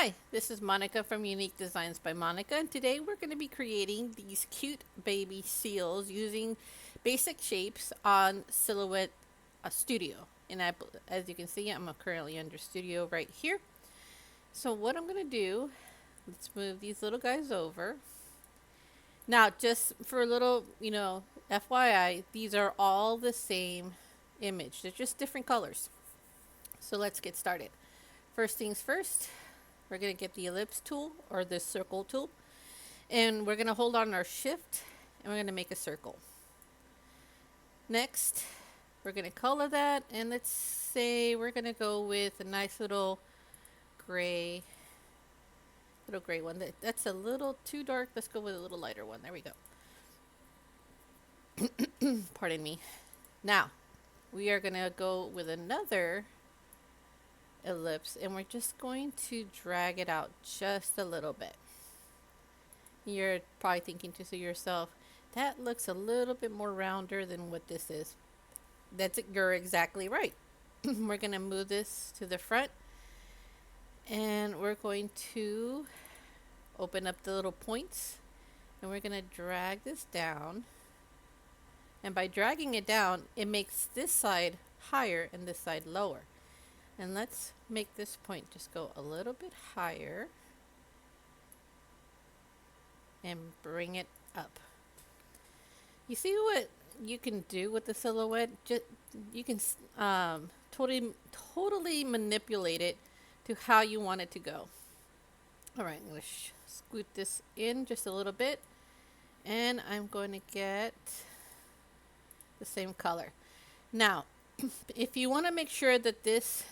Hi, this is Monica from Unique Designs by Monica, and today we're going to be creating these cute baby seals using basic shapes on Silhouette Studio. And as you can see, I'm currently under Studio right here. So what I'm going to do, let's move these little guys over. Now, just for a little, FYI, these are all the same image. They're just different colors. So let's get started. First things first, we're going to get the ellipse tool or the circle tool, and we're going to hold on our shift and we're going to make a circle. Next, we're going to color that, and let's say we're going to go with a nice little gray one. That's a little too dark. Let's go with a little lighter one. There we go. Pardon me. Now, we are going to go with another ellipse, and we're just going to drag it out just a little bit. You're probably thinking to yourself, that looks a little bit more rounder than what this is. You're exactly right. We're going to move this to the front, and we're going to open up the little points, and we're going to drag this down. And by dragging it down, it makes this side higher and this side lower. And let's make this point just go a little bit higher and bring it up. You see what you can do with the silhouette? You can totally manipulate it to how you want it to go. All right, I'm going to scoot this in just a little bit, and I'm going to get the same color. Now, if you want to make sure that this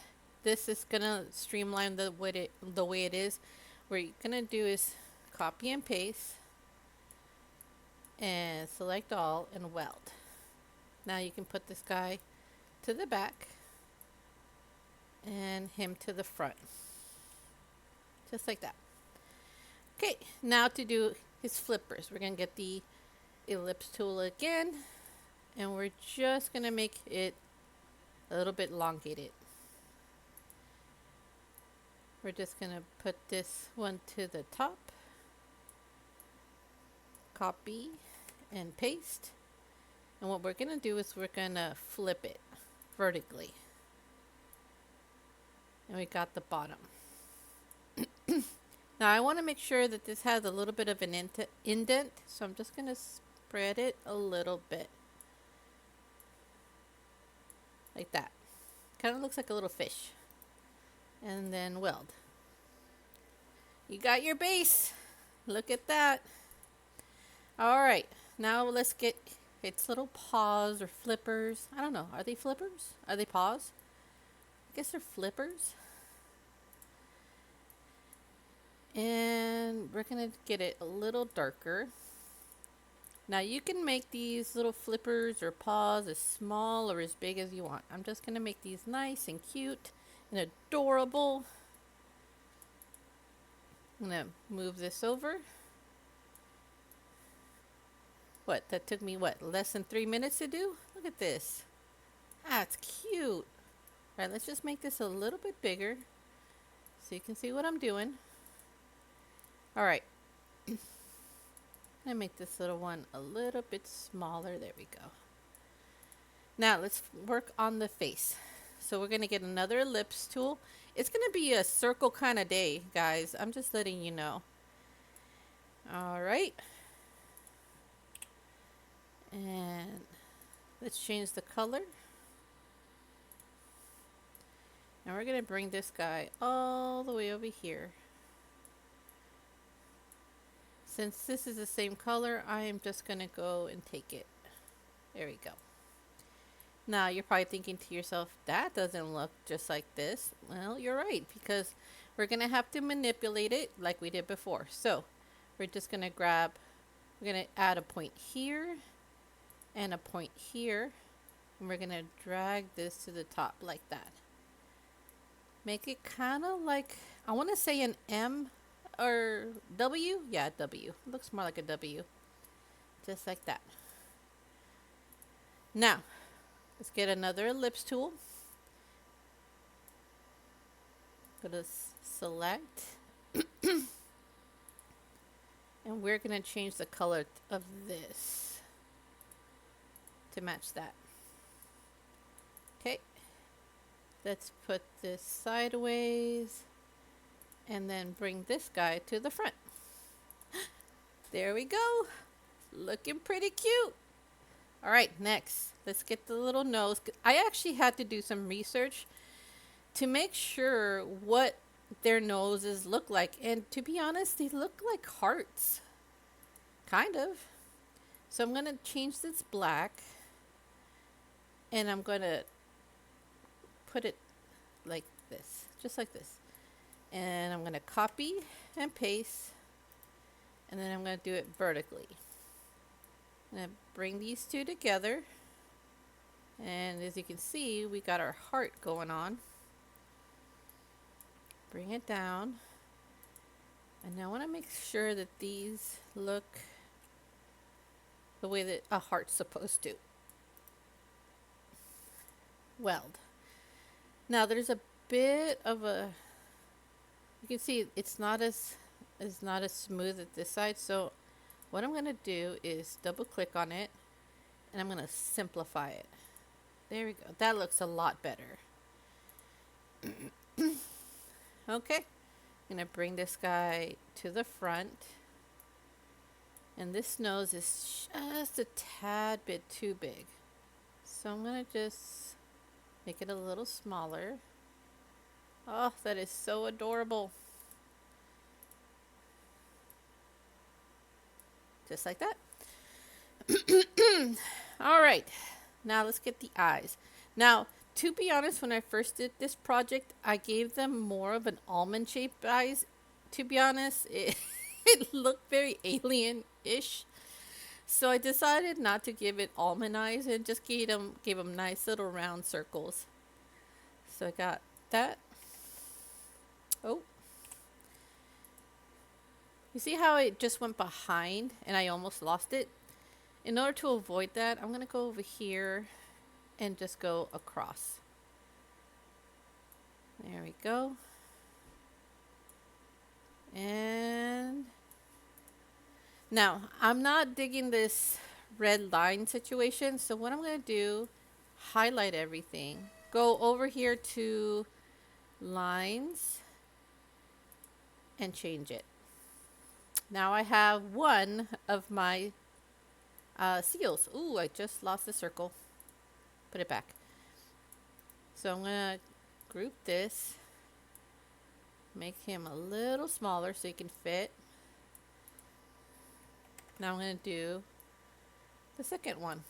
is gonna streamline the way it is, what you're gonna do is copy and paste and select all and weld. Now you can put this guy to the back and him to the front, just like that. Okay, now to do his flippers, we're gonna get the ellipse tool again, and we're just gonna make it a little bit elongated. We're just going to put this one to the top, copy and paste, and what we're going to do is we're going to flip it vertically, and we got the bottom. Now I want to make sure that this has a little bit of an indent, so I'm just going to spread it a little bit like that. Kind of looks like a little fish. And then weld. You got your base. Look at that. All right, now let's get its little paws or flippers. I don't know. Are they flippers? Are they paws? I guess they're flippers. And we're going to get it a little darker. Now you can make these little flippers or paws as small or as big as you want. I'm just going to make these nice and cute and adorable. I'm gonna move this over. What, that took me less than 3 minutes to do? Look at this. That's cute. All right, let's just make this a little bit bigger so you can see what I'm doing. All right. I'm gonna make this little one a little bit smaller. There we go. Now let's work on the face. So we're going to get another ellipse tool. It's going to be a circle kind of day, guys. I'm just letting you know. All right. And let's change the color. And we're going to bring this guy all the way over here. Since this is the same color, I am just going to go and take it. There we go. Now, you're probably thinking to yourself, that doesn't look just like this. Well, you're right, because we're going to have to manipulate it like we did before. So, we're just going to we're going to add a point here and a point here. And we're going to drag this to the top like that. Make it kind of like, I want to say an M or W. Yeah, W. It looks more like a W. Just like that. Now, let's get another ellipse tool. Go to select And we're going to change the color of this to match that. Okay. Let's put this sideways and then bring this guy to the front. There we go. Looking pretty cute. All right, next, let's get the little nose. I actually had to do some research to make sure what their noses look like. And to be honest, they look like hearts. Kind of. So I'm going to change this black. And I'm going to put it like this. Just like this. And I'm going to copy and paste. And then I'm going to do it vertically. I'm going to bring these two together. And as you can see, we got our heart going on. Bring it down. And now I want to make sure that these look the way that a heart's supposed to. Weld. Now there's a bit of a, you can see it's not as smooth at this side. So what I'm going to do is double click on it and I'm going to simplify it. There we go. That looks a lot better. Okay. I'm going to bring this guy to the front. And this nose is just a tad bit too big. So I'm going to just make it a little smaller. Oh, that is so adorable. Just like that. All right. Now let's get the eyes. Now, to be honest, when I first did this project, I gave them more of an almond-shaped eyes. To be honest, it looked very alien-ish. So I decided not to give it almond eyes and just gave them nice little round circles. So I got that. Oh. You see how it just went behind and I almost lost it? In order to avoid that, I'm going to go over here and just go across. There we go. And now I'm not digging this red line situation. So what I'm going to do, highlight everything, go over here to lines and change it. Now I have one of my seals. Ooh, I just lost the circle. Put it back. So I'm going to group this. Make him a little smaller so he can fit. Now I'm going to do the second one.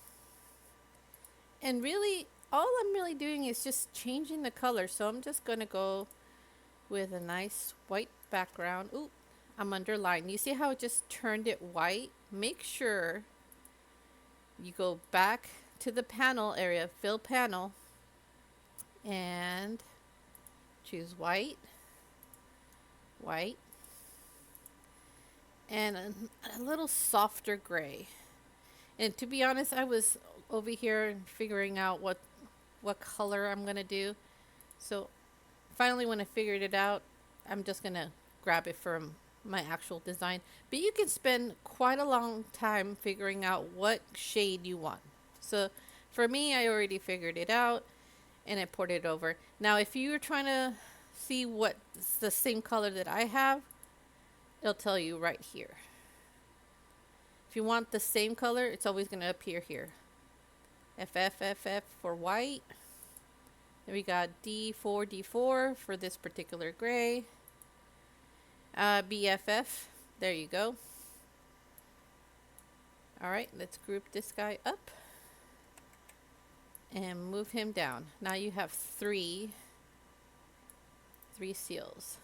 And really, all I'm really doing is just changing the color. So I'm just going to go with a nice white background. Ooh, I'm underlined. You see how it just turned it white? Make sure you go back to the panel area, fill panel, and choose white, white, and a little softer gray. And to be honest, I was over here figuring out what color I'm going to do. So finally, when I figured it out, I'm just going to grab it from my actual design. But you can spend quite a long time figuring out what shade you want. So for me, I already figured it out and I poured it over. Now, if you're trying to see what's the same color that I have, it'll tell you right here. If you want the same color, it's always going to appear here. FFFF for white. Then we got D4 for this particular gray. BFF. There you go. All right, let's group this guy up and move him down. Now you have three seals.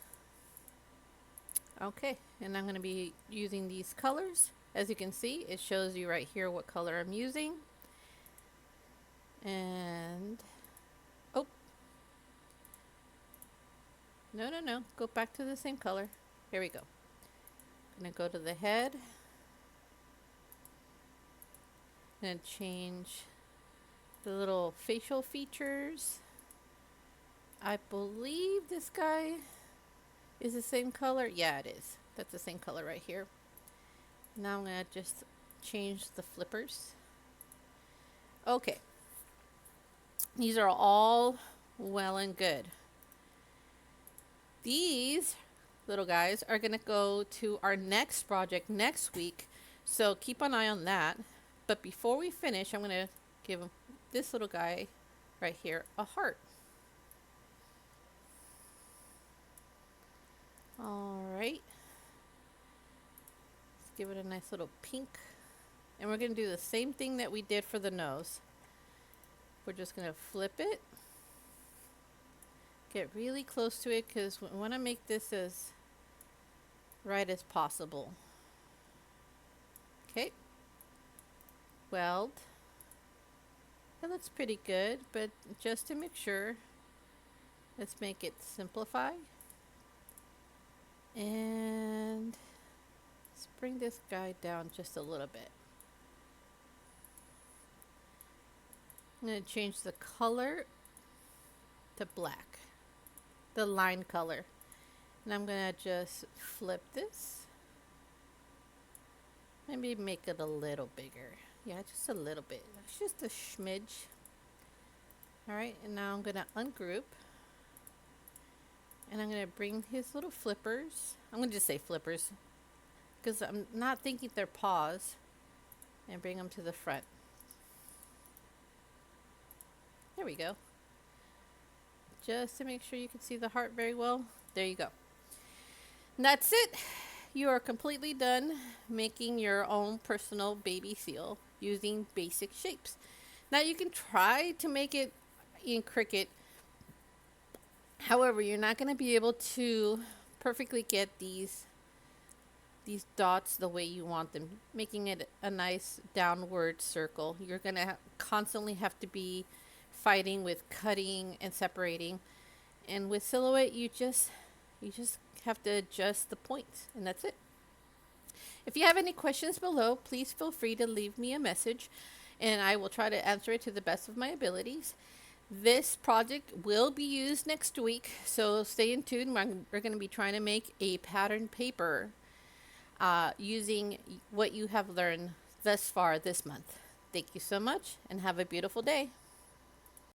Okay, and I'm going to be using these colors. As you can see, it shows you right here what color I'm using. And oh, no, go back to the same color. Here we go. I'm going to go to the head. I'm going to change the little facial features. I believe this guy Is the same color? Yeah, it is. That's the same color right here. Now I'm going to just change the flippers. Okay. These are all well and good. These little guys are going to go to our next project next week. So keep an eye on that. But before we finish, I'm going to give this little guy right here a heart. All right. Let's give it a nice little pink. And we're going to do the same thing that we did for the nose. We're just going to flip it. Get really close to it because we want to make this as right as possible. Okay. Weld. That looks pretty good, but just to make sure, let's make it simplify. And let's bring this guy down just a little bit. I'm going to change the color to black, the line color. And I'm going to just flip this. Maybe make it a little bigger. Yeah, just a little bit. It's just a smidge. Alright, and now I'm going to ungroup. And I'm going to bring his little flippers. I'm going to just say flippers because I'm not thinking they're paws. And bring them to the front. There we go. Just to make sure you can see the heart very well. There you go. And that's it. You are completely done making your own personal baby seal using basic shapes. Now you can try to make it in Cricut. However, you're not going to be able to perfectly get these dots the way you want them, making it a nice downward circle. You're going to constantly have to be fighting with cutting and separating. And with silhouette, you just have to adjust the points, and that's it. If you have any questions below, please feel free to leave me a message, and I will try to answer it to the best of my abilities. This project will be used next week, so stay in tune. We're going to be trying to make a pattern paper using what you have learned thus far this month. Thank you so much, and have a beautiful day.